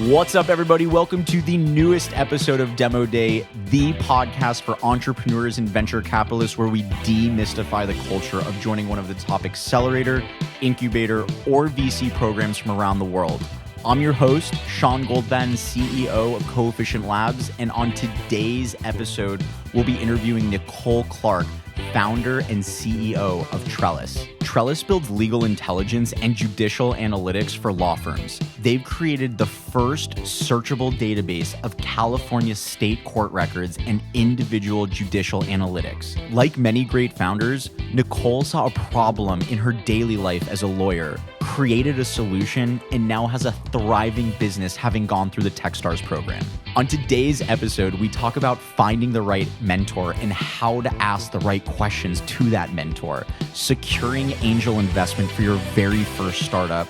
What's up, everybody? Welcome to the newest episode of Demo Day, the podcast for entrepreneurs and venture capitalists, where we demystify the culture of joining one of the top accelerator, incubator, or VC programs from around the world. I'm your host, Sean Goldvan, CEO of Coefficient Labs, and on today's episode, we'll be interviewing Nicole Clark, founder and CEO of Trellis. Trellis builds legal intelligence and judicial analytics for law firms. They've created the first searchable database of California state court records and individual judicial analytics. Like many great founders, Nicole saw a problem in her daily life as a lawyer, created a solution, and now has a thriving business having gone through the Techstars program. On today's episode, we talk about finding the right mentor and how to ask the right questions to that mentor, securing angel investment for your very first startup,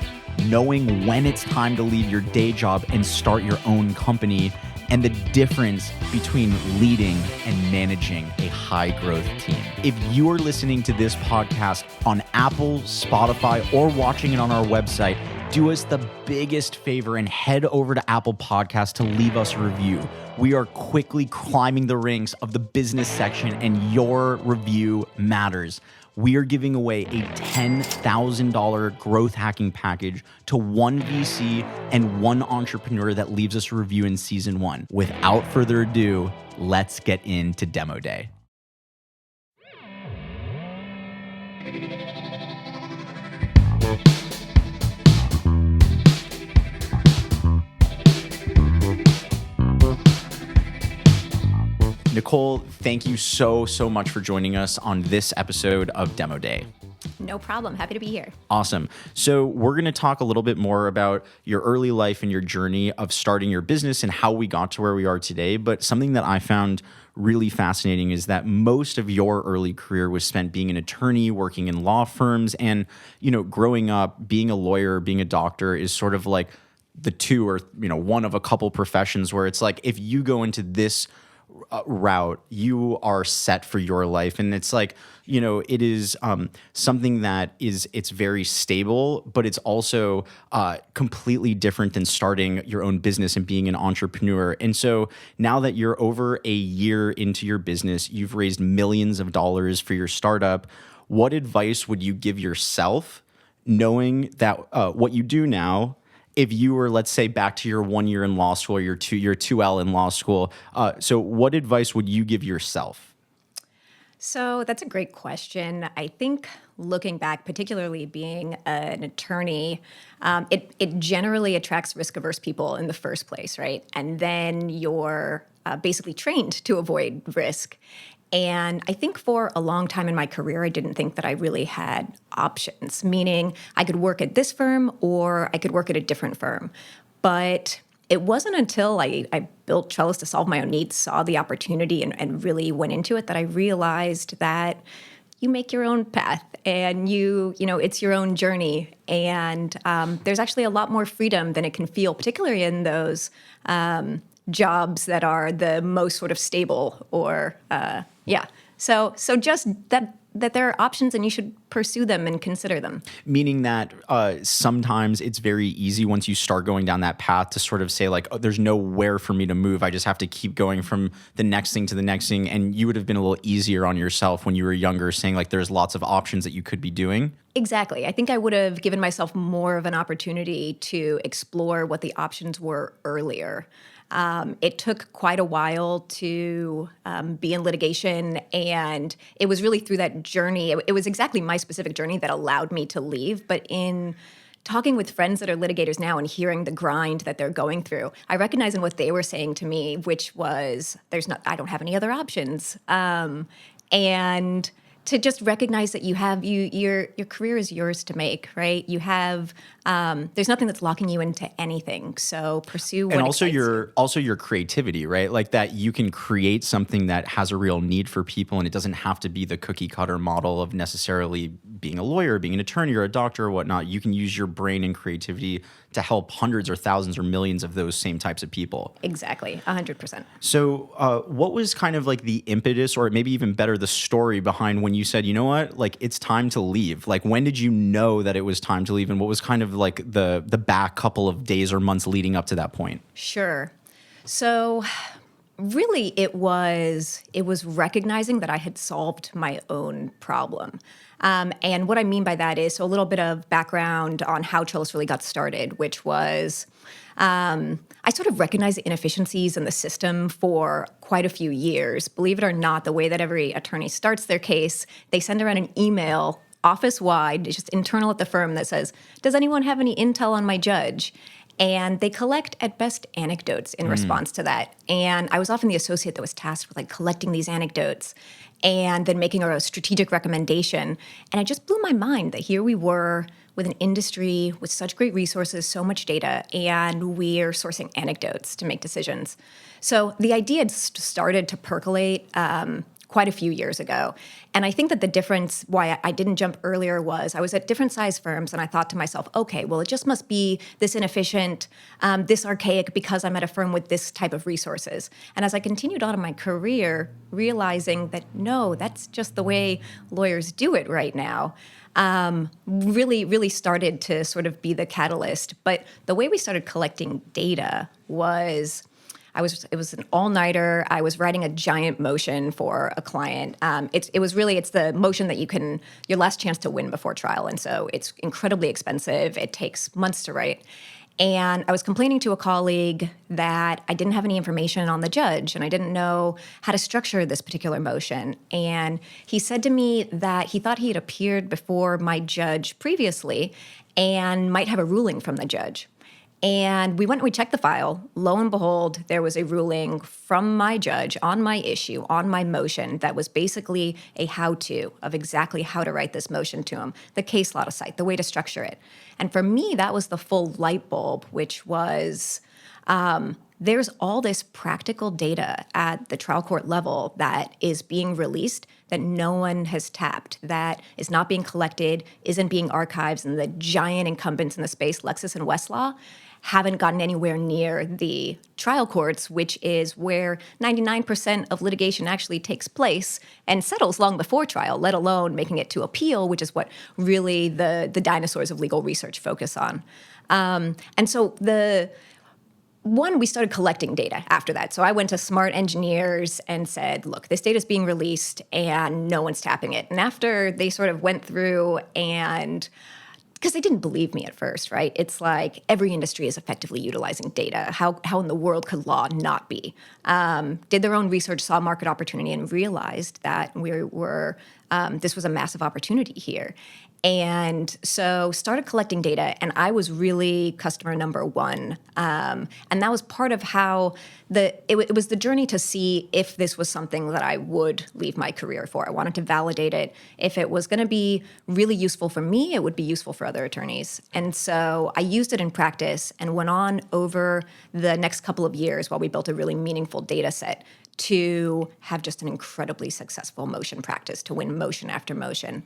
knowing when it's time to leave your day job and start your own company, and the difference between leading and managing a high-growth team. If you are listening to this podcast on Apple, Spotify, or watching it on our website, do us the biggest favor and head over to Apple Podcasts to leave us a review. We are quickly climbing the ranks of the business section, and your review matters. We are giving away a $10,000 growth hacking package to one VC and one entrepreneur that leaves us a review in season 1. Without further ado, let's get into Demo Day. Nicole, thank you so much for joining us on this episode of Demo Day. No problem. Happy to be here. Awesome. So we're going to talk a little bit more about your early life and your journey of starting your business and how we got to where we are today. But something that I found really fascinating is that most of your early career was spent being an attorney, working in law firms, and, growing up, being a lawyer, being a doctor is sort of like the two or, one of a couple professions where it's like, if you go into this route, you are set for your life. And it's like, it is something that it's very stable, but it's also completely different than starting your own business and being an entrepreneur. And so now that you're over a year into your business, you've raised millions of dollars for your startup. What advice would you give yourself, knowing that what you do now, if you were, let's say, back to your 1 year in law school, or your 2L in law school, so what advice would you give yourself? So that's a great question. I think looking back, particularly being an attorney, it generally attracts risk-averse people in the first place, right? And then you're basically trained to avoid risk. And I think for a long time in my career, I didn't think that I really had options, meaning I could work at this firm or I could work at a different firm. But it wasn't until I built Trellis to solve my own needs, saw the opportunity and really went into it, that I realized that you make your own path and it's your own journey. And there's actually a lot more freedom than it can feel, particularly in those jobs that are the most sort of stable or So just that there are options and you should pursue them and consider them. Meaning that sometimes it's very easy once you start going down that path to sort of say like, oh, there's nowhere for me to move. I just have to keep going from the next thing to the next thing. And you would have been a little easier on yourself when you were younger, saying like there's lots of options that you could be doing. Exactly. I think I would have given myself more of an opportunity to explore what the options were earlier. It took quite a while to be in litigation, and it was really through that journey. It was exactly my specific journey that allowed me to leave. But in talking with friends that are litigators now and hearing the grind that they're going through, I recognize in what they were saying to me, which was, I don't have any other options. And to just recognize that your career is yours to make, right? You have there's nothing that's locking you into anything. So pursue what excites you. Also your creativity, right? Like that you can create something that has a real need for people, and it doesn't have to be the cookie cutter model of necessarily being a lawyer, being an attorney, or a doctor or whatnot. You can use your brain and creativity to help hundreds or thousands or millions of those same types of people. Exactly, 100%. So what was kind of like the impetus, or maybe even better, the story behind when you said, you know what, like it's time to leave? Like when did you know that it was time to leave, and what was kind of like the back couple of days or months leading up to that point? Sure. So really it was recognizing that I had solved my own problem. And what I mean by that is, so a little bit of background on how Trellis really got started, which was I sort of recognized the inefficiencies in the system for quite a few years. Believe it or not, the way that every attorney starts their case, they send around an email office-wide, just internal at the firm, that says, does anyone have any intel on my judge? And they collect, at best, anecdotes in response to that. And I was often the associate that was tasked with like collecting these anecdotes and then making a strategic recommendation. And it just blew my mind that here we were with an industry with such great resources, so much data, and we're sourcing anecdotes to make decisions. So the idea had started to percolate quite a few years ago. And I think that the difference why I didn't jump earlier was I was at different size firms and I thought to myself, okay, well, it just must be this inefficient, this archaic because I'm at a firm with this type of resources. And as I continued on in my career, realizing that no, that's just the way lawyers do it right now, really started to sort of be the catalyst. But the way we started collecting data was it was an all-nighter. I was writing a giant motion for a client. It's the motion that your last chance to win before trial. And so it's incredibly expensive. It takes months to write. And I was complaining to a colleague that I didn't have any information on the judge and I didn't know how to structure this particular motion. And he said to me that he thought he had appeared before my judge previously and might have a ruling from the judge. And we went and we checked the file. Lo and behold, there was a ruling from my judge on my issue, on my motion, that was basically a how-to of exactly how to write this motion to him, the case law to cite, the way to structure it. And for me, that was the full light bulb, which was there's all this practical data at the trial court level that is being released that no one has tapped, that is not being collected, isn't being archived, and the giant incumbents in the space, Lexis and Westlaw, haven't gotten anywhere near the trial courts, which is where 99% of litigation actually takes place and settles long before trial, let alone making it to appeal, which is what really the dinosaurs of legal research focus on. And so we started collecting data after that. So I went to smart engineers and said, look, this data is being released and no one's tapping it. And after they sort of went through and because they didn't believe me at first, right? It's like every industry is effectively utilizing data. How in the world could law not be? Did their own research, saw market opportunity, and realized that this was a massive opportunity here. And so started collecting data, and I was really customer number one. And that was part of how it was the journey to see if this was something that I would leave my career for. I wanted to validate it. If it was going to be really useful for me, it would be useful for other attorneys. And so I used it in practice and went on over the next couple of years while we built a really meaningful data set to have just an incredibly successful motion practice, to win motion after motion.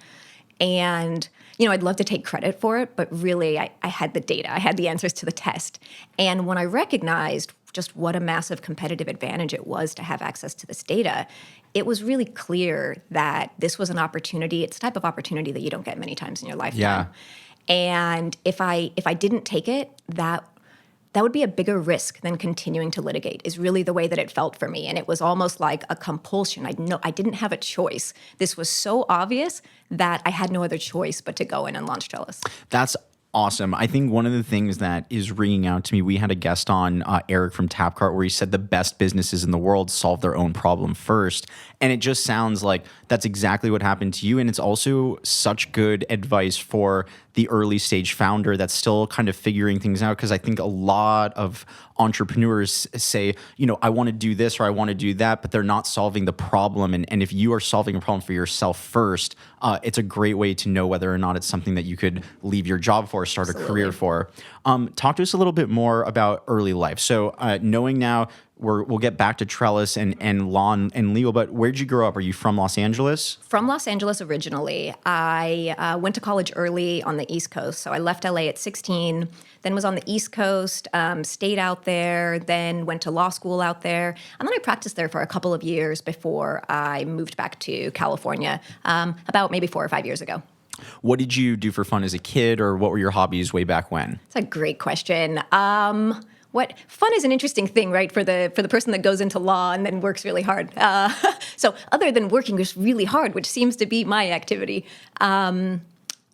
And, I'd love to take credit for it, but really I had the data. I had the answers to the test. And when I recognized just what a massive competitive advantage it was to have access to this data, it was really clear that this was an opportunity. It's a type of opportunity that you don't get many times in your lifetime. Yeah. And if I didn't take it, that would be a bigger risk than continuing to litigate, is really the way that it felt for me. And it was almost like a compulsion. I didn't have a choice. This was so obvious that I had no other choice but to go in and launch Trellis. That's awesome. I think one of the things that is ringing out to me, we had a guest on, Eric from Tapcart, where he said the best businesses in the world solve their own problem first. And it just sounds like that's exactly what happened to you. And it's also such good advice for the early stage founder that's still kind of figuring things out. Because I think a lot of entrepreneurs say, I want to do this or I want to do that, but they're not solving the problem. And if you are solving a problem for yourself first, it's a great way to know whether or not it's something that you could leave your job for, start Absolutely. A career for. Talk to us a little bit more about early life. So knowing now, we'll get back to Trellis and law and legal, but where'd you grow up? Are you from Los Angeles? From Los Angeles originally. I went to college early on the East Coast. So I left LA at 16, then was on the East Coast, stayed out there, then went to law school out there. And then I practiced there for a couple of years before I moved back to California, about maybe 4 or 5 years ago. What did you do for fun as a kid, or what were your hobbies way back when? That's a great question. What fun is an interesting thing, right? For the person that goes into law and then works really hard. So other than working just really hard, which seems to be my activity, I've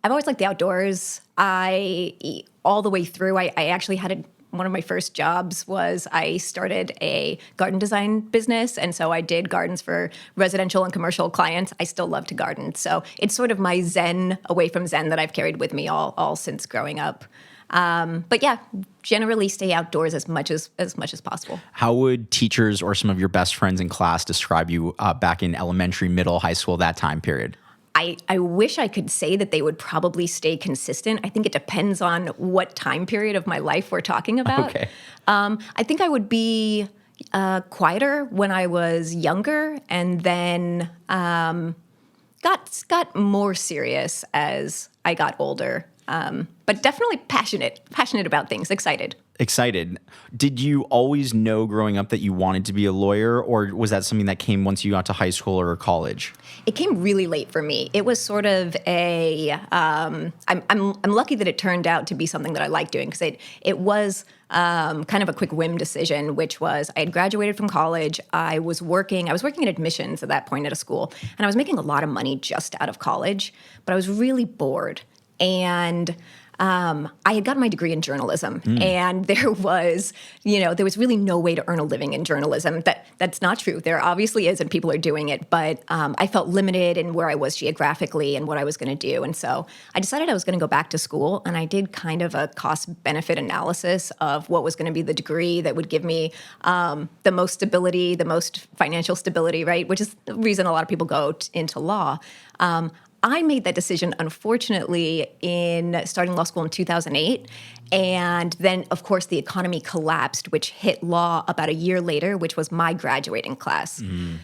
always liked the outdoors. All the way through, I actually had one of my first jobs was I started a garden design business. And so I did gardens for residential and commercial clients. I still love to garden. So it's sort of my zen away from zen that I've carried with me all since growing up. But yeah, generally stay outdoors as much as possible. How would teachers or some of your best friends in class describe you back in elementary, middle, high school, that time period? I wish I could say that they would probably stay consistent. I think it depends on what time period of my life we're talking about. Okay. I think I would be quieter when I was younger, and then got more serious as I got older. But definitely passionate about things, excited. Did you always know growing up that you wanted to be a lawyer, or was that something that came once you got to high school or college? It came really late for me. It was sort of I'm lucky that it turned out to be something that I liked doing, because it was kind of a quick whim decision, which was I had graduated from college. I was working in admissions at that point at a school, and I was making a lot of money just out of college, but I was really bored. And I had gotten my degree in journalism, and there was really no way to earn a living in journalism. That's not true. There obviously is, and people are doing it, but I felt limited in where I was geographically and what I was going to do. And so I decided I was going to go back to school, and I did kind of a cost-benefit analysis of what was going to be the degree that would give me the most stability, the most financial stability, right? Which is the reason a lot of people go into law. I made that decision, unfortunately, in starting law school in 2008. And then, of course, the economy collapsed, which hit law about a year later, which was my graduating class.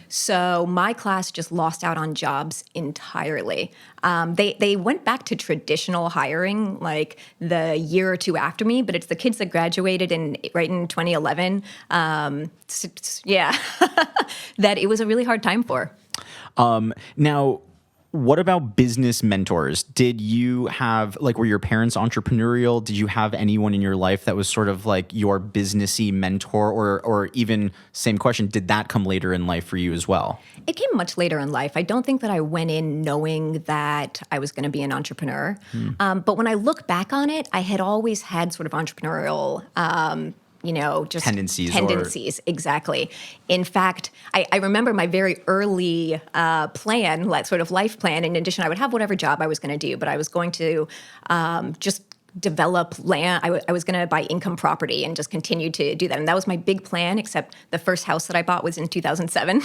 So my class just lost out on jobs entirely. They went back to traditional hiring like the year or two after me, but it's the kids that graduated right in 2011. Yeah, that it was a really hard time for. Now, what about business mentors? Did you have, were your parents entrepreneurial? Did you have anyone in your life that was sort of like your businessy mentor, or even, same question, did that come later in life for you as well? It came much later in life. I don't think that I went in knowing that I was going to be an entrepreneur. But when I look back on it, I had always had sort of entrepreneurial just tendencies. Exactly. In fact, I remember my very early plan, like sort of life plan. In addition, I would have whatever job I was going to do, but I was going to just develop land. I was going to buy income property and just continue to do that. And that was my big plan, except the first house that I bought was in 2007.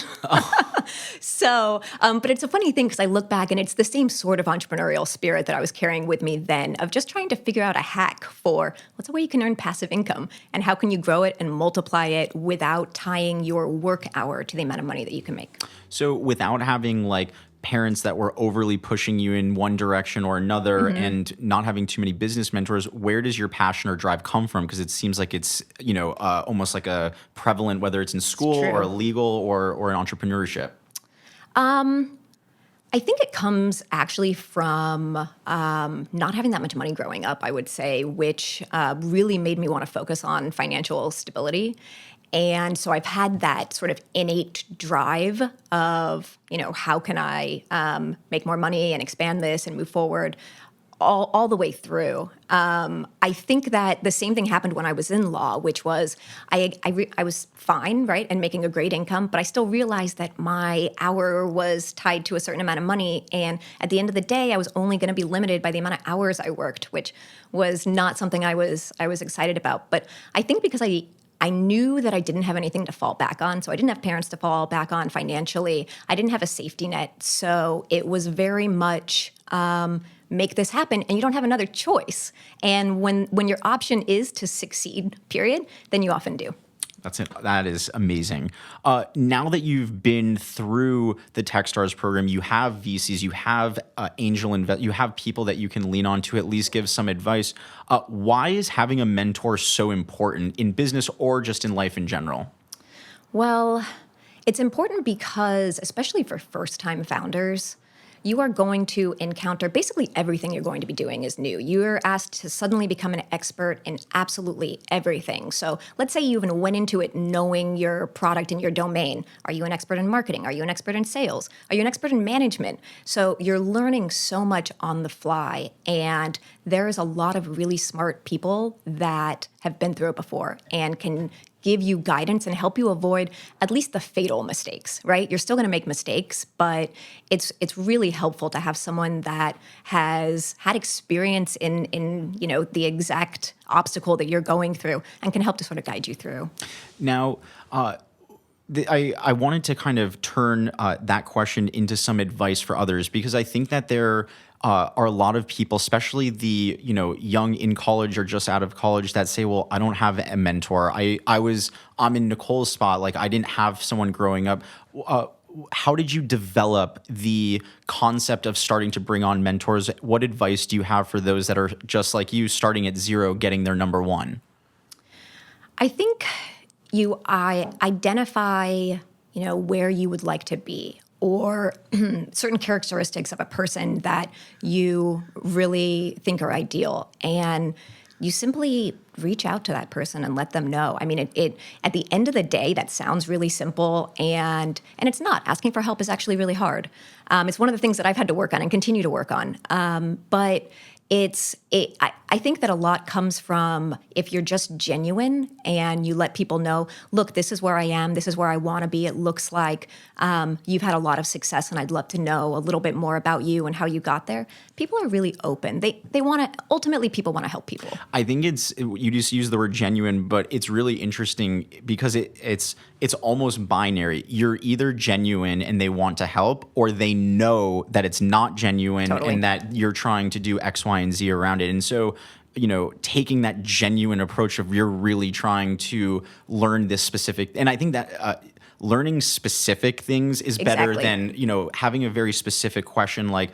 So, but it's a funny thing because I look back and it's the same sort of entrepreneurial spirit that I was carrying with me then, of just trying to figure out a hack for what's a way you can earn passive income and how can you grow it and multiply it without tying your work hour to the amount of money that you can make. So without having parents that were overly pushing you in one direction or another, and not having too many business mentors, where does your passion or drive come from? Because it seems like it's, almost like a prevalent, whether it's in school or legal or in entrepreneurship. I think it comes actually from not having that much money growing up, I would say, which really made me want to focus on financial stability. And so I've had that sort of innate drive of, how can I make more money and expand this and move forward all the way through. I think that the same thing happened when I was in law, which was I was fine, right, and making a great income, but I still realized that my hour was tied to a certain amount of money. And at the end of the day, I was only going to be limited by the amount of hours I worked, which was not something I was excited about. But I think because I knew that I didn't have anything to fall back on. So I didn't have parents to fall back on financially. I didn't have a safety net. So it was very much make this happen, and you don't have another choice. And when your option is to succeed, period, then you often do. That's it. That is amazing. Now that you've been through the Techstars program, you have VCs, you have you have people that you can lean on to at least give some advice. Why is having a mentor so important in business or just in life in general? Well, it's important because, especially for first-time founders, you are going to encounter basically everything you're going to be doing is new. You're asked to suddenly become an expert in absolutely everything. So let's say you even went into it knowing your product and your domain. Are you an expert in marketing? Are you an expert in sales? Are you an expert in management? So you're learning so much on the fly, and there is a lot of really smart people that have been through it before and can give you guidance and help you avoid at least the fatal mistakes, right? You're still going to make mistakes, but it's really helpful to have someone that has had experience in the exact obstacle that you're going through and can help to sort of guide you through. Now, I wanted to kind of turn that question into some advice for others, because I think that there are a lot of people, especially the young in college or just out of college, that say, "Well, I don't have a mentor. I'm in Nicole's spot. Like, I didn't have someone growing up." How did you develop the concept of starting to bring on mentors? What advice do you have for those that are just like you, starting at zero, getting their number one? I think I identify, where you would like to be, or certain characteristics of a person that you really think are ideal, and you simply reach out to that person and let them know. I mean, it at the end of the day, that sounds really simple, and it's not. Asking for help is actually really hard. It's one of the things that I've had to work on and continue to work on. But I think that a lot comes from if you're just genuine and you let people know, look, this is where I am, this is where I want to be. It looks like you've had a lot of success, and I'd love to know a little bit more about you and how you got there. People are really open. They want to, ultimately, people want to help people. I think you just use the word genuine, but it's really interesting because it's almost binary. You're either genuine and they want to help, or they know that it's not genuine. Totally. And that you're trying to do X, Y, and Z around it. And so, taking that genuine approach of you're really trying to learn this specific, and I think that learning specific things is better than, having a very specific question like,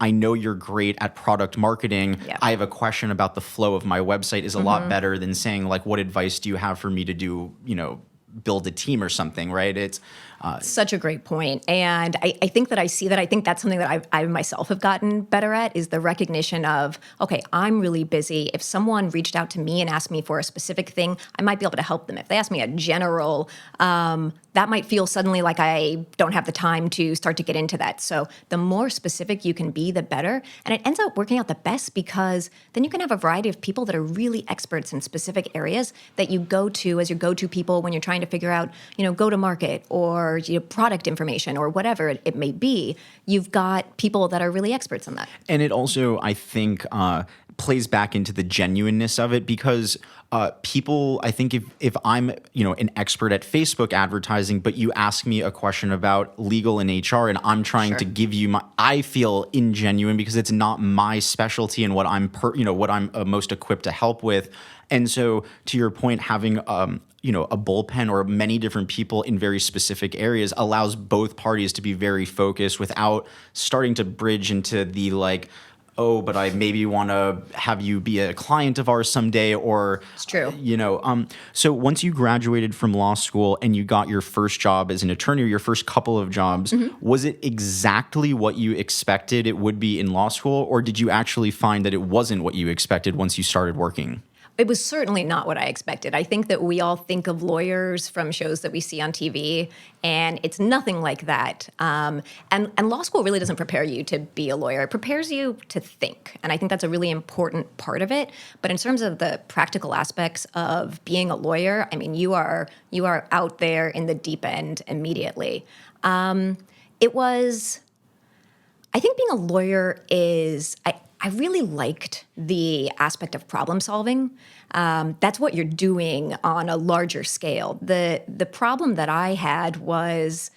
I know you're great at product marketing. Yeah. I have a question about the flow of my website is a lot better than saying like, what advice do you have for me to do, build a team or something, right? It's such a great point. And I think that I see that. I think that's something that I myself have gotten better at, is the recognition of, okay, I'm really busy. If someone reached out to me and asked me for a specific thing, I might be able to help them. If they ask me a general, that might feel suddenly like I don't have the time to start to get into that. So the more specific you can be, the better. And it ends up working out the best, because then you can have a variety of people that are really experts in specific areas that you go to as your go-to people when you're trying to figure out, go-to-market or product information or whatever it may be. You've got people that are really experts in that. And it also, I think, plays back into the genuineness of it, because people, I think if I'm, an expert at Facebook advertising, but you ask me a question about legal and HR, and I'm trying to give you I feel ingenuine because it's not my specialty and what I'm most equipped to help with. And so, to your point, having a bullpen or many different people in very specific areas allows both parties to be very focused without starting to bridge into the like, oh, but I maybe want to have you be a client of ours someday, or it's true. So once you graduated from law school and you got your first job as an attorney, or your first couple of jobs, was it exactly what you expected it would be in law school, or did you actually find that it wasn't what you expected once you started working? It was certainly not what I expected. I think that we all think of lawyers from shows that we see on TV, and it's nothing like that. And law school really doesn't prepare you to be a lawyer. It prepares you to think, and I think that's a really important part of it. But in terms of the practical aspects of being a lawyer, I mean, you are out there in the deep end immediately. It was, I think being a lawyer is, I really liked the aspect of problem solving. That's what you're doing on a larger scale. The problem that I had was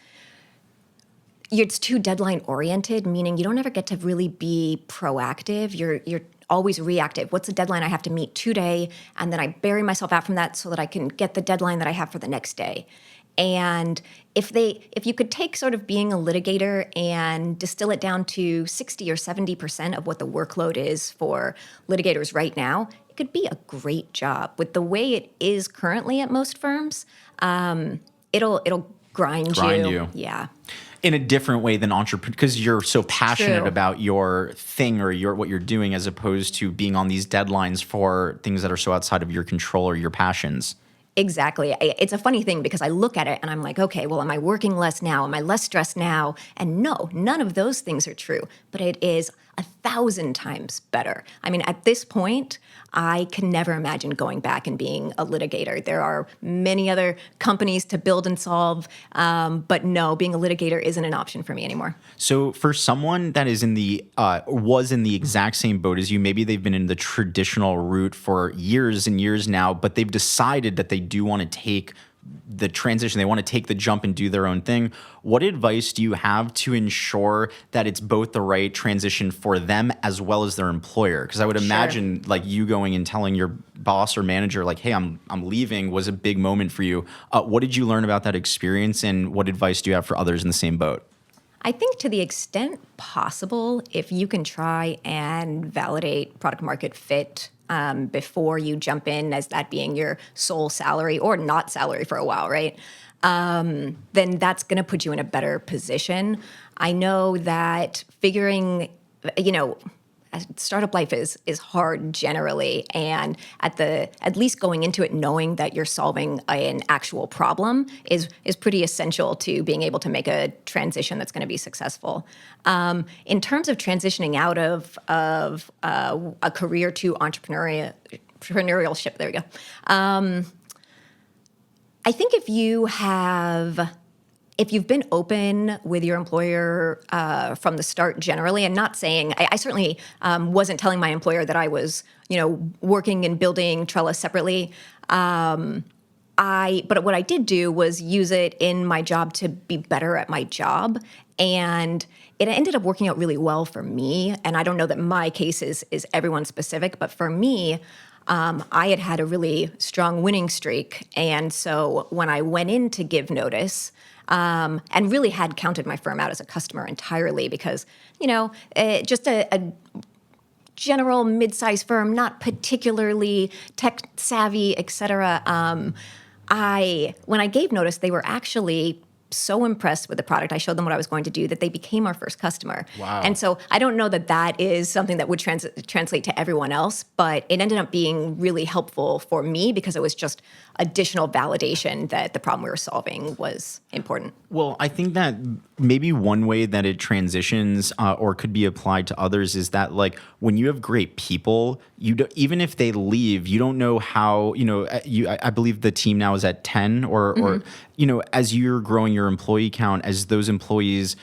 it's too deadline oriented, meaning you don't ever get to really be proactive. You're always reactive. What's the deadline I have to meet today? And then I bury myself out from that so that I can get the deadline that I have for the next day. And if you could take sort of being a litigator and distill it down to 60 or 70% of what the workload is for litigators right now, it could be a great job. With the way it is currently at most firms, it'll grind you. Yeah. In a different way than entrepreneur, because you're so passionate True. about your thing or what you're doing, as opposed to being on these deadlines for things that are so outside of your control or your passions. Exactly. It's a funny thing because I look at it and I'm like, okay, well, am I working less now? Am I less stressed now? And no, none of those things are true, but it is 1,000 times better. I mean, at this point, I can never imagine going back and being a litigator. There are many other companies to build and solve, but no, being a litigator isn't an option for me anymore. So for someone that is was in the exact same boat as you, maybe they've been in the traditional route for years and years now, but they've decided that they do want to take the transition, they want to take the jump and do their own thing. What advice do you have to ensure that it's both the right transition for them as well as their employer? Because I would imagine like you going and telling your boss or manager like, hey, I'm leaving was a big moment for you. What did you learn about that experience, and what advice do you have for others in the same boat? I think to the extent possible, if you can try and validate product market fit before you jump in as that being your sole salary or not salary for a while, right? Then that's going to put you in a better position. I know that figuring, startup life is hard generally, and at least going into it knowing that you're solving an actual problem is pretty essential to being able to make a transition that's going to be successful. In terms of transitioning out of a career to entrepreneurship, there we go. I think if you've been open with your employer from the start generally, and not saying, I certainly wasn't telling my employer that I was, working and building Trellis separately. But what I did do was use it in my job to be better at my job. And it ended up working out really well for me. And I don't know that my case is everyone specific, but for me, I had a really strong winning streak. And so when I went in to give notice, and really had counted my firm out as a customer entirely because, just a general mid-sized firm, not particularly tech savvy, et cetera. When I gave notice, they were actually so impressed with the product. I showed them what I was going to do that they became our first customer. Wow. And so I don't know that is something that would translate to everyone else, but it ended up being really helpful for me because it was just additional validation that the problem we were solving was important. Well, I think that maybe one way that it transitions or could be applied to others is that, like, when you have great people, even if they leave, you don't know how, I believe the team now is at 10 or as you're growing your employee count, as those employees,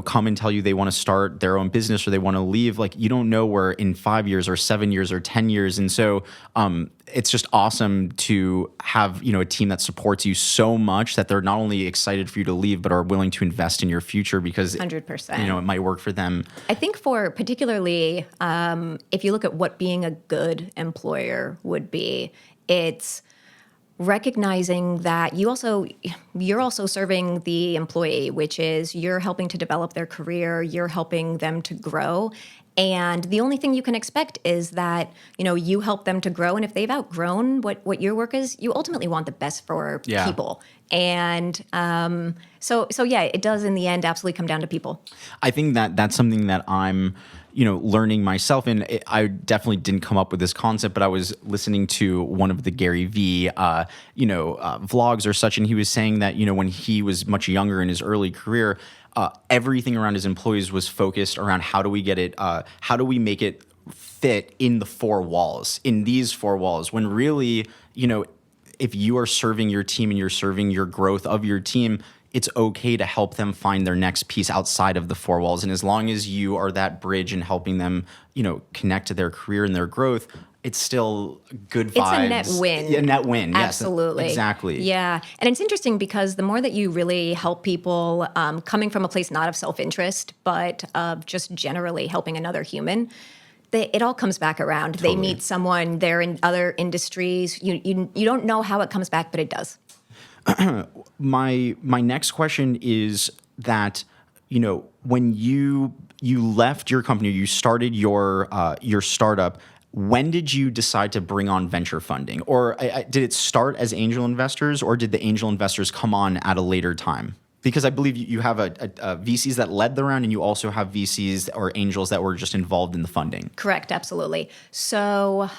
come and tell you they want to start their own business or they want to leave, like, you don't know where in 5 years or 7 years or 10 years. And so it's just awesome to have, a team that supports you so much that they're not only excited for you to leave, but are willing to invest in your future because 100%. It might work for them. I think for particularly, if you look at what being a good employer would be, it's recognizing that you're also serving the employee, which is you're helping to develop their career, you're helping them to grow. And the only thing you can expect is that, you help them to grow. And if they've outgrown what your work is, you ultimately want the best for people. And so it does in the end absolutely come down to people. I think that's something that I'm, learning myself. And I definitely didn't come up with this concept, but I was listening to one of the Gary V, vlogs or such. And he was saying that, when he was much younger in his early career, everything around his employees was focused around how do we make it fit in these four walls, when really, if you are serving your team and you're serving your growth of your team, it's okay to help them find their next piece outside of the four walls. And as long as you are that bridge and helping them, connect to their career and their growth, it's still good vibes. It's a net win. A net win, Absolutely. Yes, exactly. Yeah. And it's interesting because the more that you really help people coming from a place not of self-interest, but of just generally helping another human, it all comes back around. Totally. They meet someone, they're in other industries. You don't know how it comes back, but it does. My next question is that, when you left your company, you started your startup. When did you decide to bring on venture funding, or did it start as angel investors, or did the angel investors come on at a later time? Because I believe you have a VCs that led the round, and you also have VCs or angels that were just involved in the funding. Correct, absolutely. So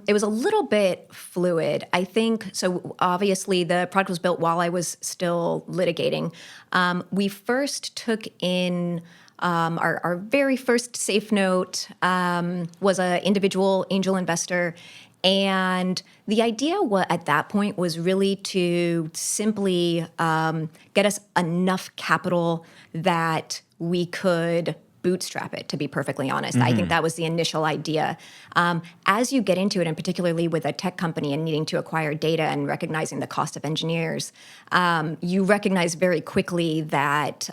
it was a little bit fluid. I think, so obviously the product was built while I was still litigating. We first took in our very first safe note was an individual angel investor. And the idea at that point was really to simply get us enough capital that we could bootstrap it, to be perfectly honest. I think that was the initial idea. As you get into it, and particularly with a tech company and needing to acquire data and recognizing the cost of engineers, you recognize very quickly that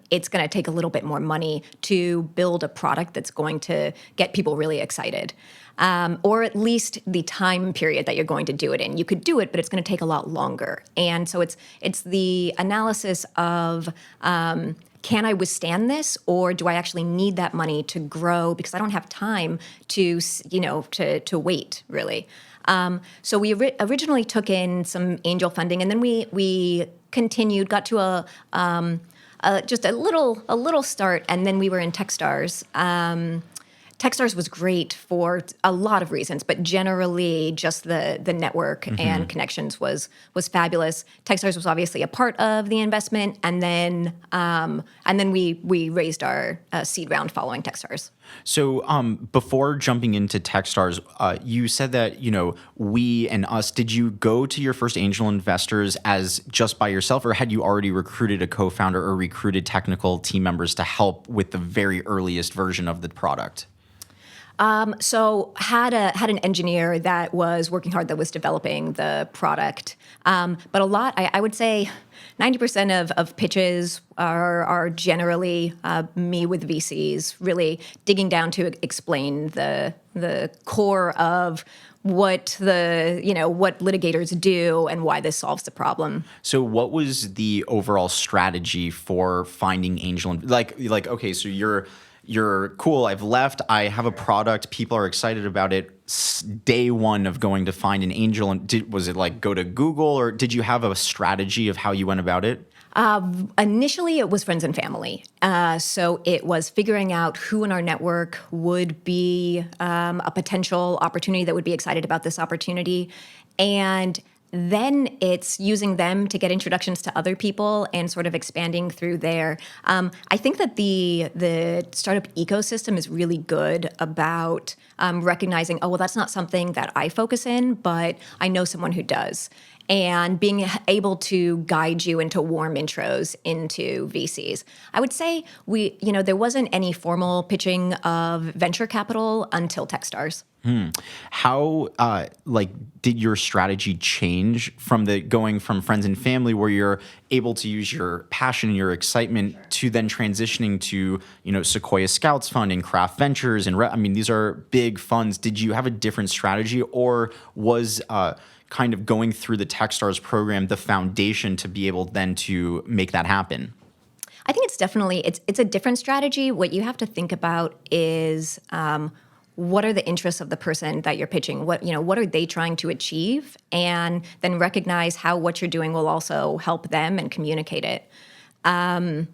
it's going to take a little bit more money to build a product that's going to get people really excited. Or at least the time period that you're going to do it in. You could do it, but it's going to take a lot longer. And so it's the analysis of, can I withstand this, or do I actually need that money to grow because I don't have time to wait, really. So we originally took in some angel funding, and then we continued, got to just a little start, and then we were in Techstars. Techstars was great for a lot of reasons, but generally just the network and connections was fabulous. Techstars was obviously a part of the investment, and then we raised our seed round following Techstars. So before jumping into Techstars, you said that we and us. Did you go to your first angel investors as just by yourself, or had you already recruited a co-founder or recruited technical team members to help with the very earliest version of the product? So had an engineer that was working hard, that was developing the product. But a lot, I would say 90% of pitches are generally me with VCs, really digging down to explain the core of what what litigators do and why this solves the problem. So what was the overall strategy for finding angel? Okay, so you're cool. I've left. I have a product. People are excited about it. Day one of going to find an angel, and was it like go to Google, or did you have a strategy of how you went about it? Initially, it was friends and family. So it was figuring out who in our network would be a potential opportunity that would be excited about this opportunity, and then it's using them to get introductions to other people and sort of expanding through there. I think that the startup ecosystem is really good about recognizing, oh, well, that's not something that I focus in, but I know someone who does. And being able to guide you into warm intros into VCs. I would say there wasn't any formal pitching of venture capital until Techstars. How did your strategy change from going from friends and family, where you're able to use your passion and your excitement, to then transitioning to Sequoia Scouts Fund and Craft Ventures and these are big funds. Did you have a different strategy, or was kind of going through the Techstars program the foundation to be able then to make that happen? I think it's definitely it's a different strategy. What you have to think about is what are the interests of the person that you're pitching? What are they trying to achieve? And then recognize how what you're doing will also help them and communicate it. I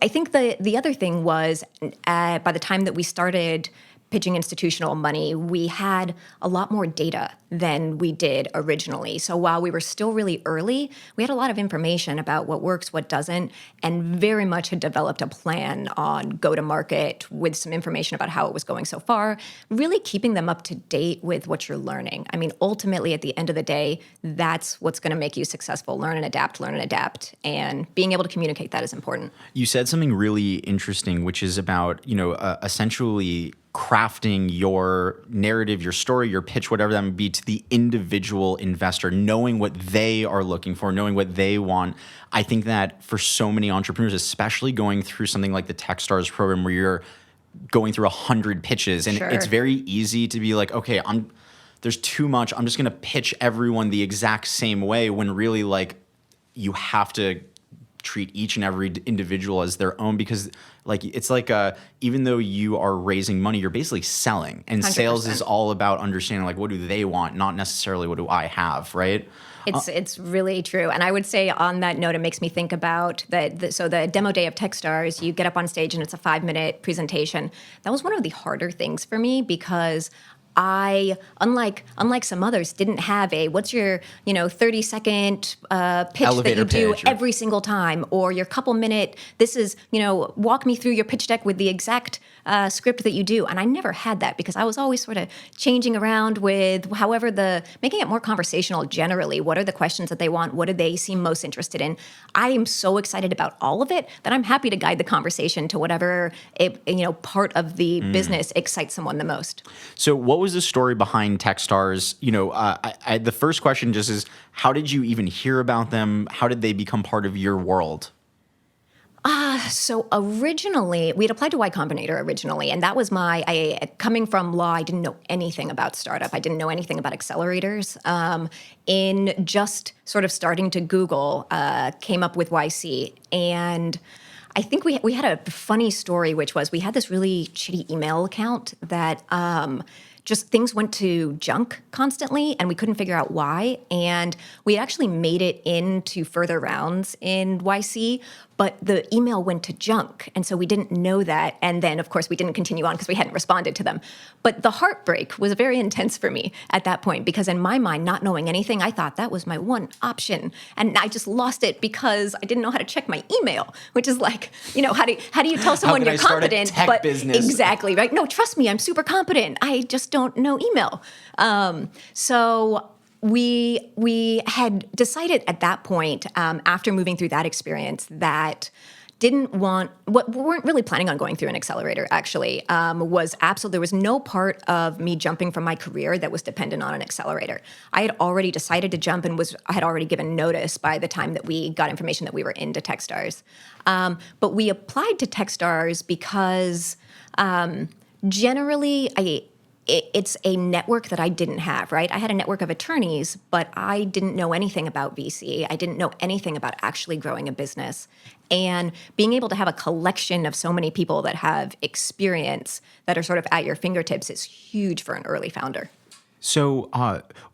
think the other thing was by the time that we started pitching institutional money, we had a lot more data than we did originally. So while we were still really early, we had a lot of information about what works, what doesn't, and very much had developed a plan on go-to-market with some information about how it was going so far, really keeping them up to date with what you're learning. Ultimately, at the end of the day, that's what's going to make you successful. Learn and adapt, and being able to communicate that is important. You said something really interesting, which is about, essentially crafting your narrative, your story, your pitch, whatever that may be, to the individual investor, knowing what they are looking for, knowing what they want. I think that for so many entrepreneurs, especially going through something like the Techstars program, where you're going through 100 pitches, and Sure. it's very easy to be like, okay, there's too much. I'm just going to pitch everyone the exact same way, when really, like, you have to treat each and every individual as their own, because like it's like even though you are raising money, you're basically selling, and 100%. sales is all about understanding like what do they want, not necessarily what do I have, right? It's really true. And I would say on that note, it makes me think about so the demo day of Techstars, you get up on stage and it's a 5-minute presentation. That was one of the harder things for me, because I, unlike some others, didn't have a what's your 30-second pitch Elevator that you do pitch, or every single time, or your couple minute. This is walk me through your pitch deck with the exact script that you do. And I never had that, because I was always sort of changing around with making it more conversational generally. What are the questions that they want? What do they seem most interested in? I am so excited about all of it that I'm happy to guide the conversation to whatever part of the business excites someone the most. So what was the story behind Techstars? The first question just is, how did you even hear about them? How did they become part of your world? So originally, we'd applied to Y Combinator originally, and that was coming from law, I didn't know anything about startup. I didn't know anything about accelerators. In just sort of starting to Google, came up with YC, and I think we had a funny story, which was we had this really shitty email account that just things went to junk constantly, and we couldn't figure out why. And we actually made it into further rounds in YC, but the email went to junk. And so we didn't know that. And then, of course, we didn't continue on because we hadn't responded to them. But the heartbreak was very intense for me at that point, because in my mind, not knowing anything, I thought that was my one option. And I just lost it because I didn't know how to check my email, which is like, how do you tell someone you're competent? But business? Exactly, right? No, trust me, I'm super competent. I just don't know email. So we had decided at that point, after moving through that experience, that weren't really planning on going through an accelerator, actually, there was no part of me jumping from my career that was dependent on an accelerator. I had already decided to jump and I had already given notice by the time that we got information that we were into Techstars. But we applied to Techstars because generally it's a network that I didn't have, right? I had a network of attorneys, but I didn't know anything about VC. I didn't know anything about actually growing a business. And being able to have a collection of so many people that have experience that are sort of at your fingertips is huge for an early founder. So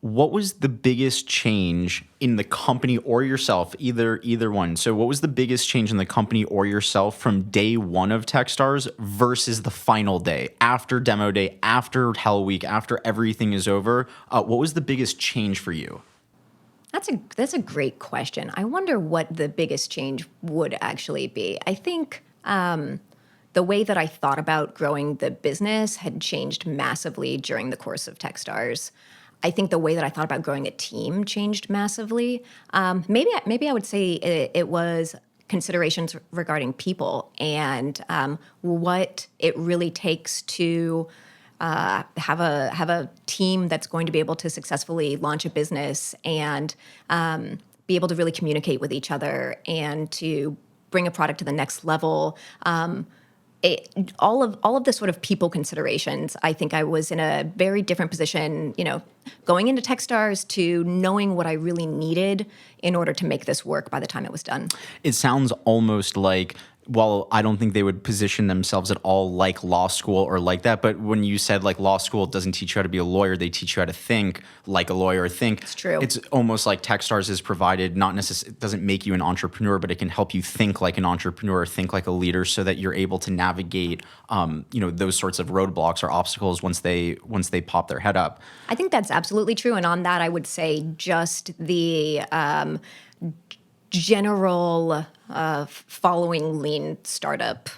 what was the biggest change in the company or yourself, either one? So what was the biggest change in the company or yourself from day one of Techstars versus the final day, after demo day, after Hell Week, after everything is over? What was the biggest change for you? That's a great question. I wonder what the biggest change would actually be. I think the way that I thought about growing the business had changed massively during the course of Techstars. I think the way that I thought about growing a team changed massively. Maybe I would say it was considerations regarding people and what it really takes to have a team that's going to be able to successfly launch a business and be able to really communicate with each other and to bring a product to the next level. All of the sort of people considerations, I think I was in a very different position, going into Techstars to knowing what I really needed in order to make this work by the time it was done. It sounds almost like, well, I don't think they would position themselves at all like law school or like that. But when you said like law school doesn't teach you how to be a lawyer, they teach you how to think like a lawyer. It's true. It's almost like Techstars is provided, not necessarily, it doesn't make you an entrepreneur, but it can help you think like an entrepreneur, think like a leader, so that you're able to navigate, those sorts of roadblocks or obstacles once they pop their head up. I think that's absolutely true. And on that, I would say just the general following lean startup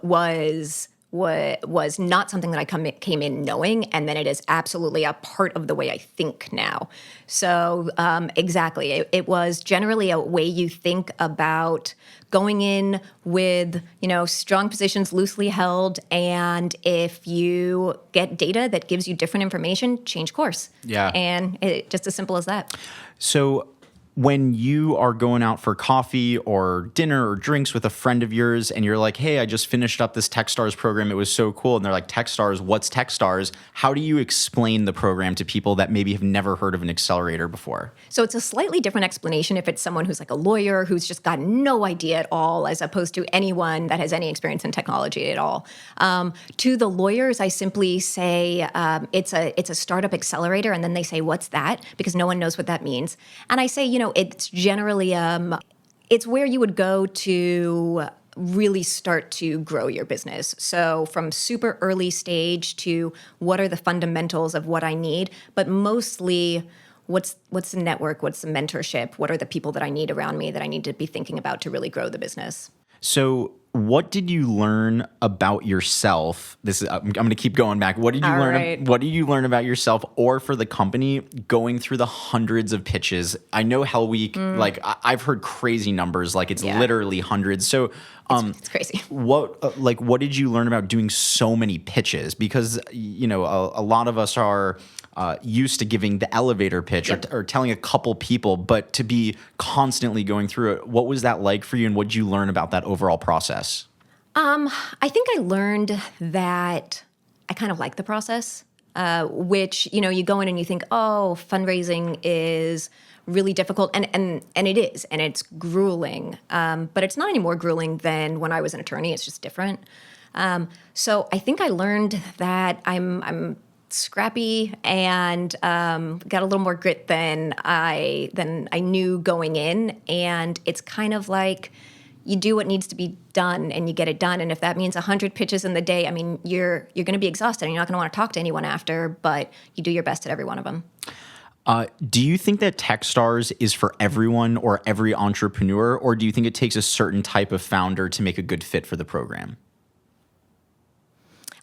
was not something that I came in knowing, and then it is absolutely a part of the way I think now. So exactly, it was generally a way you think about going in with strong positions loosely held, and if you get data that gives you different information, change course. Yeah, and just as simple as that. So when you are going out for coffee or dinner or drinks with a friend of yours and you're like, hey, I just finished up this Techstars program, it was so cool. And they're like, Techstars, what's Techstars? How do you explain the program to people that maybe have never heard of an accelerator before? So it's a slightly different explanation if it's someone who's like a lawyer who's just got no idea at all, as opposed to anyone that has any experience in technology at all. To the lawyers, I simply say it's a startup accelerator, and then they say, what's that? Because no one knows what that means. And I say, it's generally, it's where you would go to really start to grow your business. So from super early stage to what are the fundamentals of what I need, but mostly what's the network, what's the mentorship, what are the people that I need around me that I need to be thinking about to really grow the business. So what did you learn about yourself? I'm going to keep going back. What did you learn? Right. What did you learn about yourself or for the company going through the hundreds of pitches? I know Hell Week, I've heard crazy numbers, like it's literally hundreds. So it's crazy. What did you learn about doing so many pitches? Because a lot of us are used to giving the elevator pitch or telling a couple people, but to be constantly going through it, what was that like for you, and what did you learn about that overall process? I think I learned that I kind of like the process, which, you go in and you think, oh, fundraising is really difficult, and it is, and it's grueling, but it's not any more grueling than when I was an attorney. It's just different. So I think I learned that I'm scrappy and got a little more grit than I knew going in, and it's kind of like you do what needs to be done and you get it done. And if that means 100 pitches in the day, I mean, you're going to be exhausted and you're not going to want to talk to anyone after, but you do your best at every one of them. Do you think that Techstars is for everyone or every entrepreneur, or do you think it takes a certain type of founder to make a good fit for the program?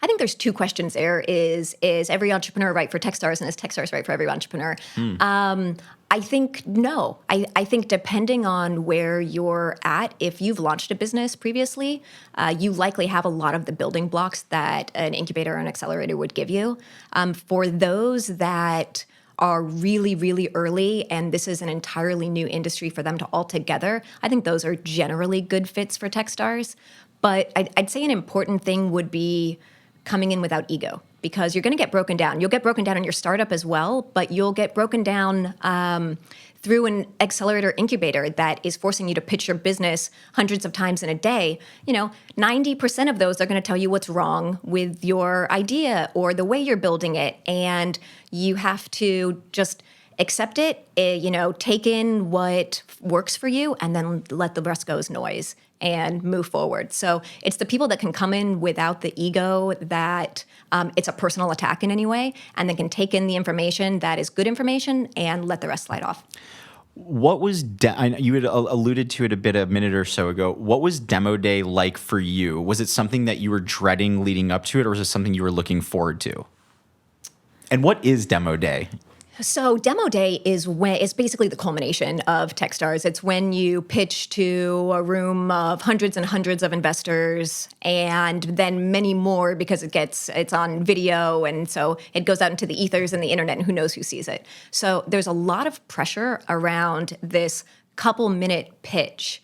I think there's two questions there. Is every entrepreneur right for Techstars, and is Techstars right for every entrepreneur? I think no. I think depending on where you're at, if you've launched a business previously, you likely have a lot of the building blocks that an incubator or an accelerator would give you. For those that are really, really early, and this is an entirely new industry for them to all together, I think those are generally good fits for Techstars. But I'd say an important thing would be coming in without ego, because you're going to get broken down. You'll get broken down in your startup as well, but you'll get broken down through an accelerator incubator that is forcing you to pitch your business hundreds of times in a day. 90% of those are going to tell you what's wrong with your idea or the way you're building it, and you have to just accept it, take in what works for you, and then let the rest go as noise and move forward. So it's the people that can come in without the ego that it's a personal attack in any way, and they can take in the information that is good information and let the rest slide off. What was you had alluded to it a bit a minute or so ago. What was demo day like for you? Was it something that you were dreading leading up to it, or was it something you were looking forward to? And what is demo day? So demo day is it's basically the culmination of Techstars. It's when you pitch to a room of hundreds and hundreds of investors, and then many more, because it's on video, and so it goes out into the ethers and the internet, and who knows who sees it. So there's a lot of pressure around this couple-minute pitch,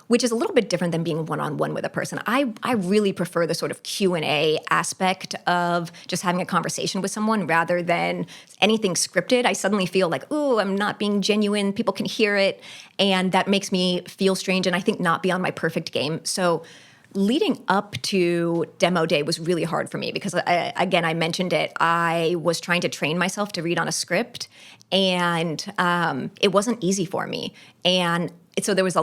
which is a little bit different than being one-on-one with a person. I really prefer the sort of Q&A aspect of just having a conversation with someone rather than anything scripted. I suddenly feel like, ooh, I'm not being genuine. People can hear it, and that makes me feel strange and I think not be on my perfect game. So leading up to demo day was really hard for me because, I mentioned it, I was trying to train myself to read on a script, and it wasn't easy for me. And so there was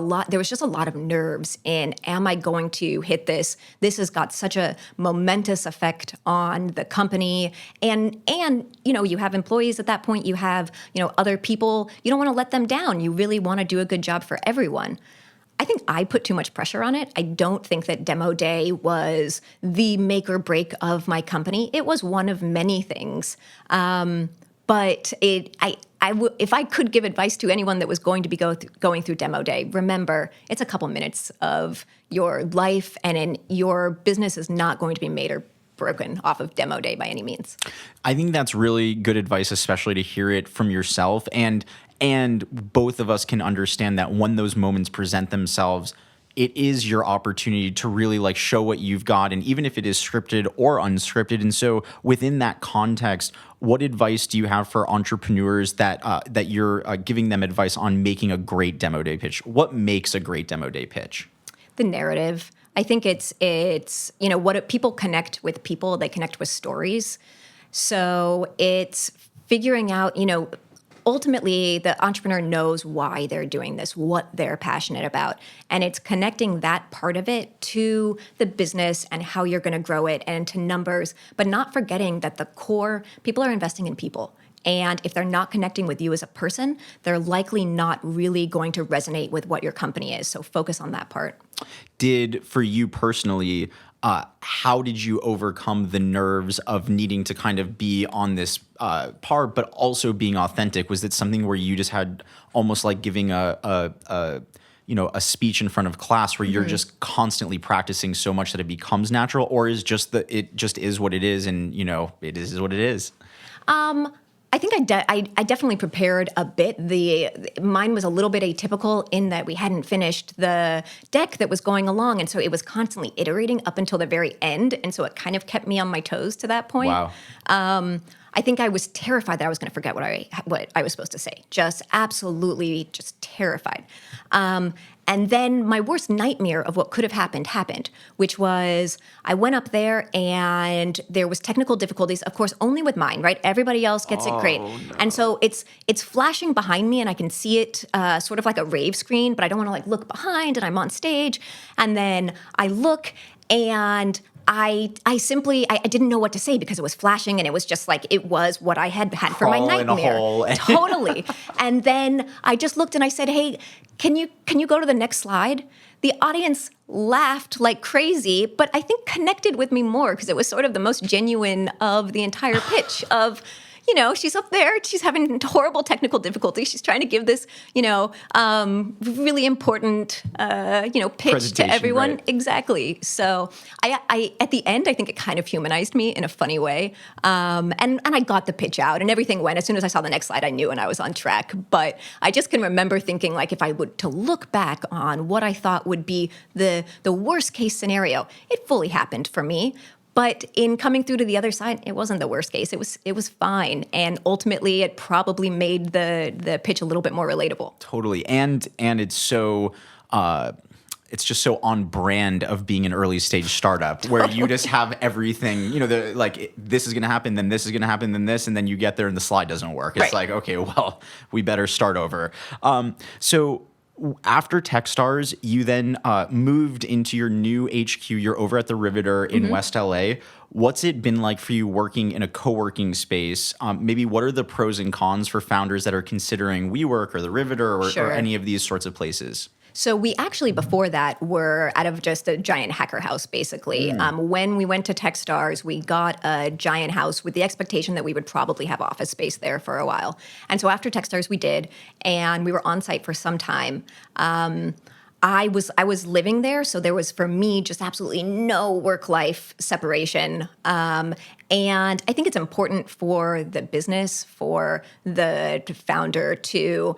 just a lot of nerves in, am I going to hit this? This has got such a momentous effect on the company. And you have employees at that point, you have, other people, you don't want to let them down. You really want to do a good job for everyone. I think I put too much pressure on it. I don't think that demo day was the make or break of my company. It was one of many things. But if I could give advice to anyone that was going to be going through demo day, remember, it's a couple minutes of your life, and your business is not going to be made or broken off of demo day by any means. I think that's really good advice, especially to hear it from yourself. And And both of us can understand that when those moments present themselves, it is your opportunity to really like show what you've got, and even if it is scripted or unscripted. And so within that context, what advice do you have for entrepreneurs that that you're giving them advice on making a great demo day pitch? What makes a great demo day pitch? The narrative. I think it's what people connect with people, they connect with stories. So it's figuring out, ultimately the entrepreneur knows why they're doing this, what they're passionate about. And it's connecting that part of it to the business and how you're going to grow it and to numbers, but not forgetting that the core, people are investing in people. And if they're not connecting with you as a person, they're likely not really going to resonate with what your company is. So focus on that part. For you personally, how did you overcome the nerves of needing to kind of be on this part, but also being authentic? Was it something where you just had almost like giving a speech in front of class where you're just constantly practicing so much that it becomes natural, or is it just is what it is, and it is what it is? I think I definitely prepared a bit. Mine was a little bit atypical in that we hadn't finished the deck that was going along, and so it was constantly iterating up until the very end, and so it kind of kept me on my toes to that point. Wow. I think I was terrified that I was going to forget what I was supposed to say. Just absolutely just terrified. And then my worst nightmare of what could have happened, which was I went up there and there was technical difficulties, of course, only with mine, right? Everybody else gets it great. No. And so it's flashing behind me and I can see it sort of like a rave screen, but I don't want to like look behind and I'm on stage. And then I look and I didn't know what to say because it was flashing and it was just like, it was what I had for my nightmare. Totally. And then I just looked and I said, hey, can you go to the next slide? The audience laughed like crazy, but I think connected with me more because it was sort of the most genuine of the entire pitch of, she's up there, she's having horrible technical difficulties. She's trying to give this, really important, pitch to everyone. Right. Exactly. So I at the end, I think it kind of humanized me in a funny way. And I got the pitch out and everything went. As soon as I saw the next slide, I knew and I was on track. But I just can remember thinking like if I would to look back on what I thought would be the worst case scenario, it fully happened for me. But in coming through to the other side, it wasn't the worst case. It was fine, and ultimately, it probably made the pitch a little bit more relatable. Totally, and it's so. It's just so on brand of being an early stage startup where you just have everything, this is going to happen, then this is going to happen, then this, and then you get there and the slide doesn't work. It's like, okay, well, we better start over. So after Techstars, you then moved into your new HQ. You're over at the Riveter in West LA. What's it been like for you working in a co-working space? Maybe what are the pros and cons for founders that are considering WeWork or the Riveter or any of these sorts of places? So we actually, before that, were out of just a giant hacker house, basically. When we went to Techstars, we got a giant house with the expectation that we would probably have office space there for a while. And so after Techstars, we did, and we were on site for some time. I was living there, so there was, for me, just absolutely no work-life separation. And I think it's important for the business, for the founder to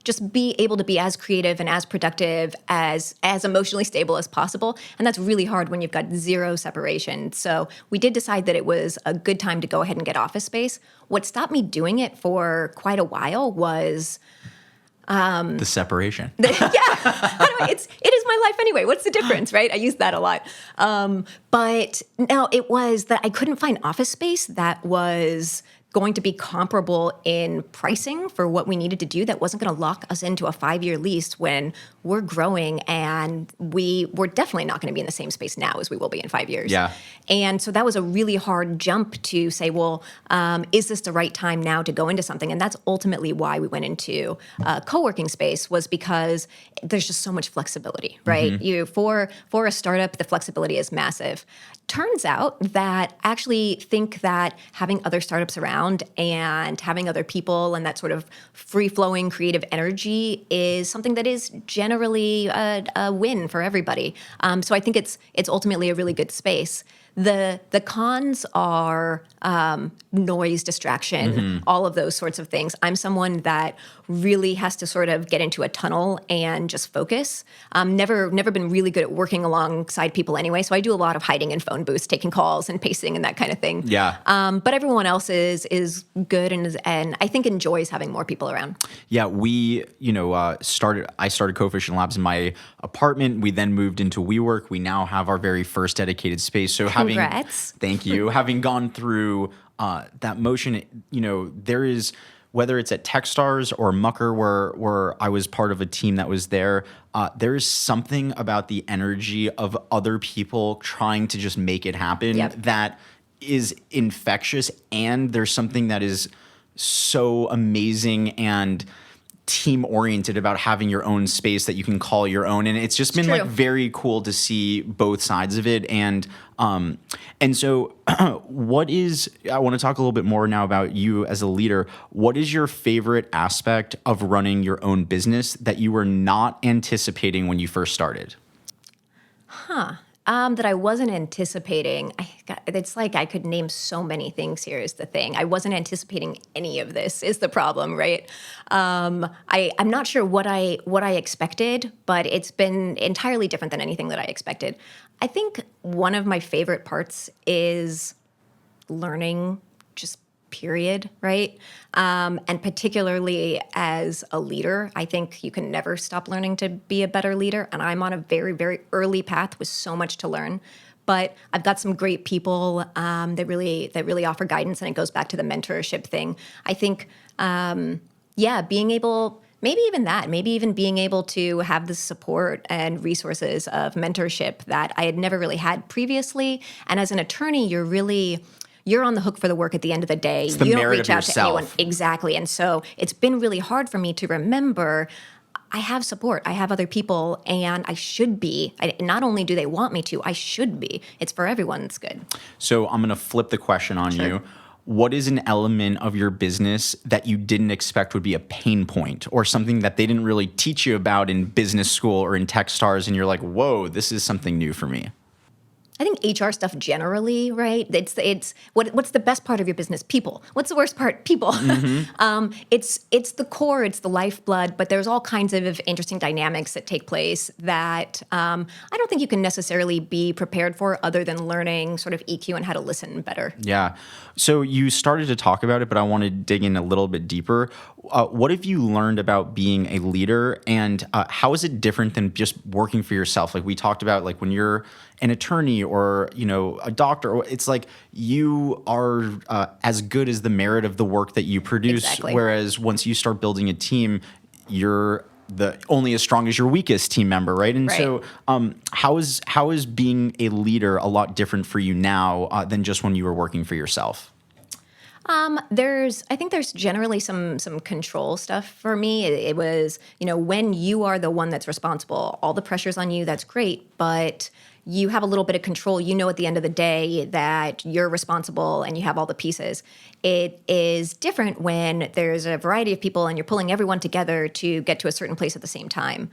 just be able to be as creative and as productive, as emotionally stable as possible. And that's really hard when you've got zero separation. So we did decide that it was a good time to go ahead and get office space. What stopped me doing it for quite a while was the separation. It is my life anyway. What's the difference, right? I use that a lot. But no, it was that I couldn't find office space that was going to be comparable in pricing for what we needed to do, that wasn't going to lock us into a 5-year lease when we're growing, and we're definitely not going to be in the same space now as we will be in 5 years. Yeah. And so that was a really hard jump to say, well, is this the right time now to go into something? And that's ultimately why we went into co-working space, was because there's just so much flexibility, right? For a startup, the flexibility is massive. Turns out that I actually think that having other startups around and having other people and that sort of free-flowing creative energy is something that is generally a win for everybody. So I think it's ultimately a really good space. The cons are noise, distraction, all of those sorts of things. I'm someone that really has to sort of get into a tunnel and just focus. Never been really good at working alongside people anyway, so I do a lot of hiding in phone booths, taking calls and pacing and that kind of thing. Yeah. But everyone else is good and I think enjoys having more people around. Yeah, we, I started Coefficient Labs in my apartment. We then moved into WeWork. We now have our very first dedicated space. So Congrats. Thank you. Having gone through that motion, there is, whether it's at Techstars or Mucker, where I was part of a team that was there, there is something about the energy of other people trying to just make it happen that is infectious. And there's something that is so amazing and team oriented about having your own space that you can call your own. And it's just been like very cool to see both sides of it. And so I want to talk a little bit more now about you as a leader. What is your favorite aspect of running your own business that you were not anticipating when you first started? That I wasn't anticipating. It's like I could name so many things here is the thing. I wasn't anticipating any of this is the problem, right? I'm not sure what I expected, but it's been entirely different than anything that I expected. I think one of my favorite parts is learning, just period, right? And particularly as a leader, I think you can never stop learning to be a better leader. And I'm on a very, very early path with so much to learn. But I've got some great people that really offer guidance, and it goes back to the mentorship thing. I think, being able, maybe even being able to have the support and resources of mentorship that I had never really had previously. And as an attorney, you're on the hook for the work at the end of the day. It's the you don't merit reach of out to yourself. anyone. Exactly. And so it's been really hard for me to remember I have support. I have other people, and I should be. Not only do they want me to, I should be. It's for everyone's good. So I'm going to flip the question on you. What is an element of your business that you didn't expect would be a pain point, or something that they didn't really teach you about in business school or in Techstars, and you're like, whoa, this is something new for me? I think HR stuff generally, right? It's what's the best part of your business? People. What's the worst part? People. It's the core, it's the lifeblood, but there's all kinds of interesting dynamics that take place that I don't think you can necessarily be prepared for, other than learning sort of EQ and how to listen better. Yeah. So you started to talk about it, but I want to dig in a little bit deeper. What have you learned about being a leader, and how is it different than just working for yourself? Like we talked about, like when you're an attorney or a doctor, it's like you are as good as the merit of the work that you produce. Exactly. Whereas once you start building a team, you're only as strong as your weakest team member, right? And so how is being a leader a lot different for you now than just when you were working for yourself? I think there's generally some control stuff for me. It was, when you are the one that's responsible, all the pressure's on you, that's great, but you have a little bit of control. At the end of the day that you're responsible and you have all the pieces. It is different when there's a variety of people and you're pulling everyone together to get to a certain place at the same time.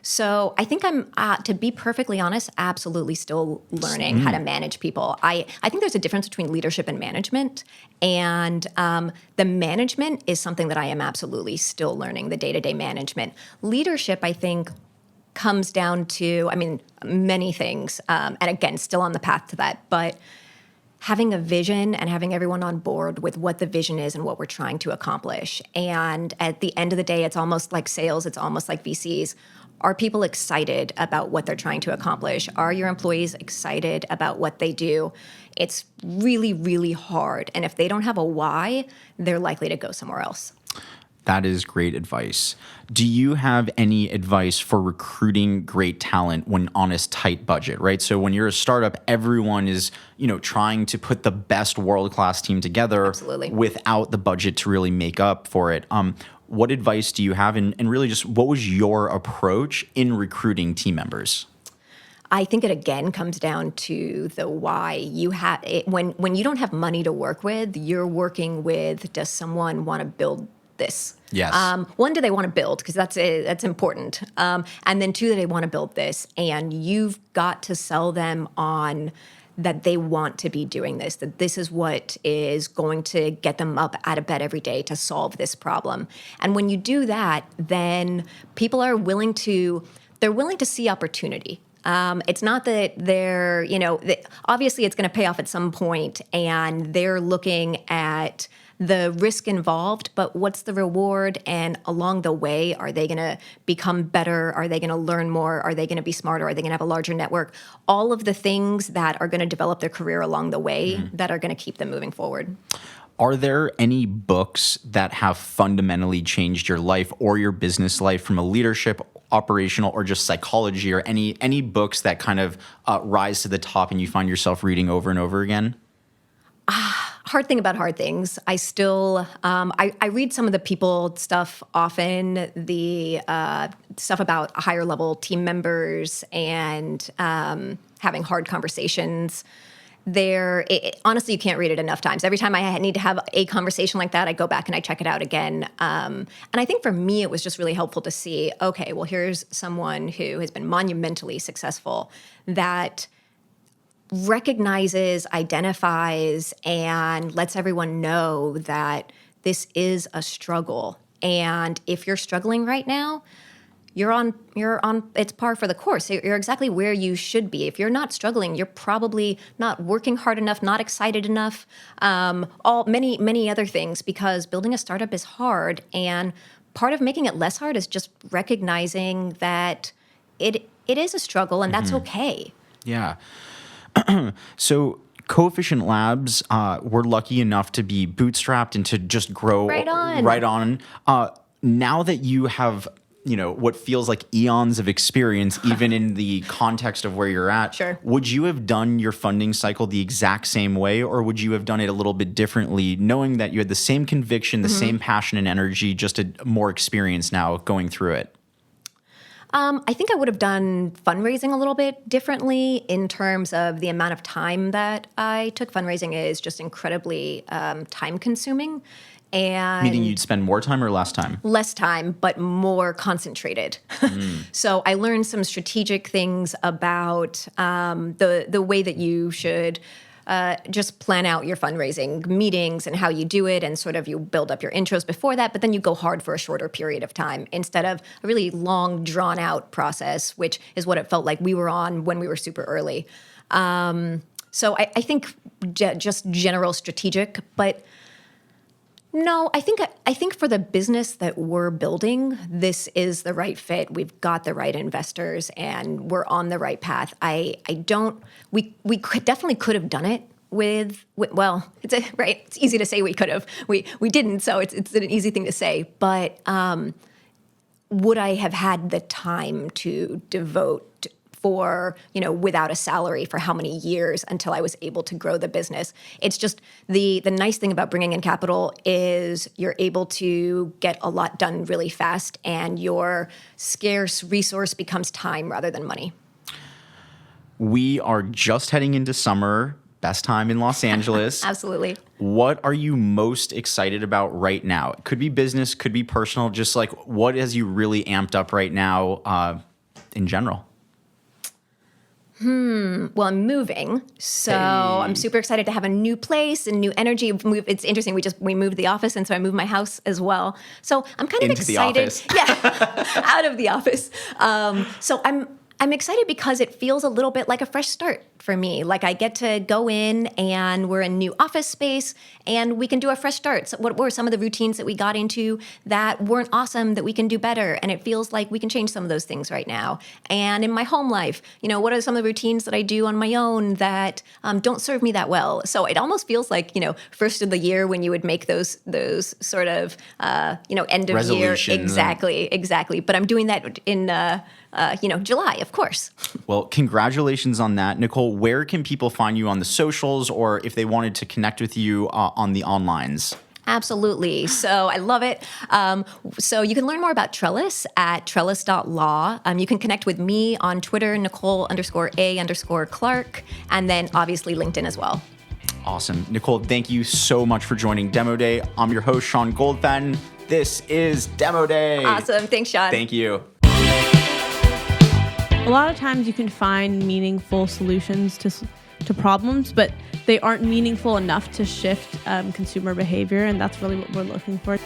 So I think I'm, to be perfectly honest, absolutely still learning how to manage people. I think there's a difference between leadership and management. And the management is something that I am absolutely still learning, the day-to-day management. Leadership, I think, comes down to, many things. And again, still on the path to that. But having a vision and having everyone on board with what the vision is and what we're trying to accomplish. And at the end of the day, it's almost like sales. It's almost like VCs. Are people excited about what they're trying to accomplish? Are your employees excited about what they do? It's really, really hard. And if they don't have a why, they're likely to go somewhere else. That is great advice. Do you have any advice for recruiting great talent when on a tight budget, right? So when you're a startup, everyone is, trying to put the best world-class team together. Absolutely. Without the budget to really make up for it. What advice do you have? And really just what was your approach in recruiting team members? I think it again comes down to the why. You have it, when you don't have money to work with, you're working with, does someone want to build this? Yes. One, do they want to build? Because that's important. And then two, do they want to build this? And you've got to sell them on that they want to be doing this, that this is what is going to get them up out of bed every day to solve this problem. And when you do that, then people are willing to see opportunity. It's not that they're, obviously it's going to pay off at some point, and they're looking at the risk involved, but what's the reward? And along the way, are they going to become better? Are they going to learn more? Are they going to be smarter? Are they going to have a larger network? All of the things that are going to develop their career along the way that are going to keep them moving forward. Are there any books that have fundamentally changed your life or your business life from a leadership, operational, or just psychology, or any books that kind of rise to the top and you find yourself reading over and over again? Hard thing about hard things. I still, I read some of the people stuff often, the stuff about higher level team members and having hard conversations. Honestly, you can't read it enough times. Every time I need to have a conversation like that, I go back and I check it out again. And I think for me, it was just really helpful to see, okay, well, here's someone who has been monumentally successful that recognizes, identifies, and lets everyone know that this is a struggle. And if you're struggling right now, you're on it's par for the course. You're exactly where you should be. If you're not struggling, you're probably not working hard enough, not excited enough, many other things, because building a startup is hard. And part of making it less hard is just recognizing that it is a struggle, and that's okay. Yeah. So Coefficient Labs, we're lucky enough to be bootstrapped and to just grow right on. Now that you have, what feels like eons of experience, even in the context of where you're at, sure. Would you have done your funding cycle the exact same way, or would you have done it a little bit differently, knowing that you had the same conviction, the same passion and energy, just a more experience now going through it? I think I would have done fundraising a little bit differently in terms of the amount of time that I took. Fundraising is just incredibly time-consuming. And meaning you'd spend more time or less time? Less time, but more concentrated. So I learned some strategic things about the way that you should just plan out your fundraising meetings and how you do it, and sort of you build up your intros before that, but then you go hard for a shorter period of time instead of a really long, drawn-out process, which is what it felt like we were on when we were super early. So I think just general strategic, but no, I think for the business that we're building, this is the right fit. We've got the right investors, and we're on the right path. We definitely could have done it with right. It's easy to say we could have. We didn't, so it's an easy thing to say. But would I have had the time to devote for, without a salary for how many years until I was able to grow the business? It's just the nice thing about bringing in capital is you're able to get a lot done really fast, and your scarce resource becomes time rather than money. We are just heading into summer, best time in Los Angeles. Absolutely. What are you most excited about right now? It could be business, could be personal, just like what has you really amped up right now in general? Well, I'm moving, so I'm super excited to have a new place and new energy. It's interesting. We moved the office, and so I moved my house as well. So I'm kind of excited. Yeah, out of the office. So I'm excited because it feels a little bit like a fresh start for me. Like I get to go in, and we're in new office space, and we can do a fresh start. So what were some of the routines that we got into that weren't awesome that we can do better? And it feels like we can change some of those things right now. And in my home life, what are some of the routines that I do on my own that don't serve me that well? So it almost feels like, first of the year when you would make those sort of, end of year. Exactly. But I'm doing that in, July, of course. Well, congratulations on that. Nicole, where can people find you on the socials, or if they wanted to connect with you on the onlines? Absolutely. So I love it. So you can learn more about Trellis at trellis.law. You can connect with me on Twitter, Nicole_A_Clark, and then obviously LinkedIn as well. Awesome. Nicole, thank you so much for joining Demo Day. I'm your host, Sean Goldfein. This is Demo Day. Awesome. Thanks, Sean. Thank you. A lot of times you can find meaningful solutions to to problems, but they aren't meaningful enough to shift consumer behavior, and that's really what we're looking for.